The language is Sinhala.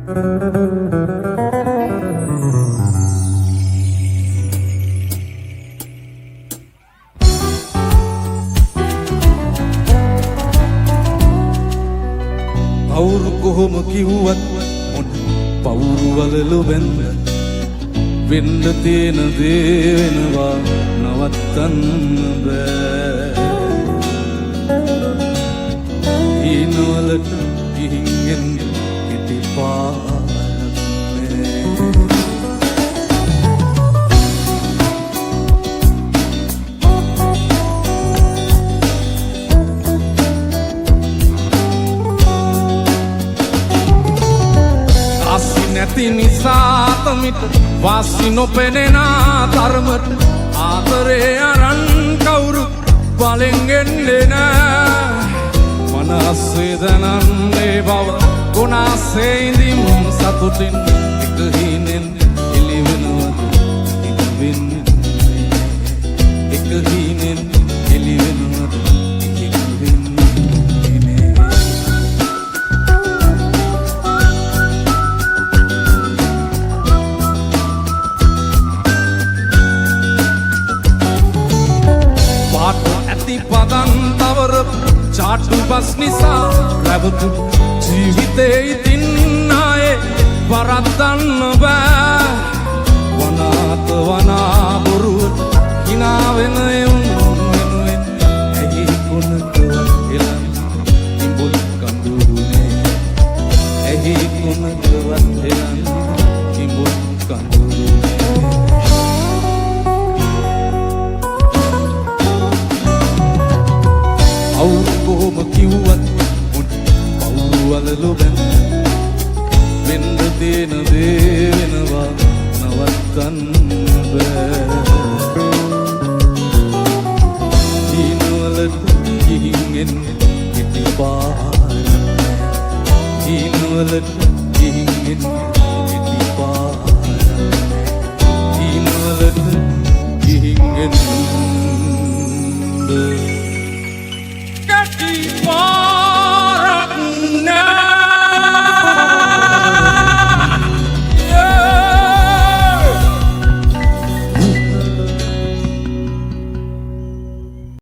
අවුරු කොහොම කිව්වත් මොන පවුරු වලලු වෙන්න වෙන්න තියෙන දේ වෙනවා නවත්තන්න බෑ ඊනවලට ගිහින් හිටිපාරක් නැති නිසා තමිට වාසි නොපෙනෙන තරමට ආදරේ අරන් කවුරු බලෙන් එන්නේ නෑ මනස් වේදනන්නේ බව ගුණාසේ ඉඳිම් සතුටින් එක හිනෙන් එළිවෙනවද එක වෙන්නේ එක හිනෙන් එළිවෙනවද එක වෙන්නේ පදන් තවර චාටු බස් නිසා රැවතු ජීවිතේ ඉතින් ආයේ වරද්දන්න බෑ වනාත වනා බොරු හිනා වෙන එවුන් වෙනුවෙන් ඇයි කොනකවත් එලන් ඉඹුල් කඳුරුනේ ඇයි කොනකවත් එලන් ඉඹුල් කඳුරුනේ අවුරු කොහොම කිව්වත් මුත් පවුරු වලලු වෙන්න වෙන්න තියෙන දේ වෙනවා නවත්තන්න බෑ ඊනවලට ගිහින් හිටිපාරක් ඊනවලට ගිහින්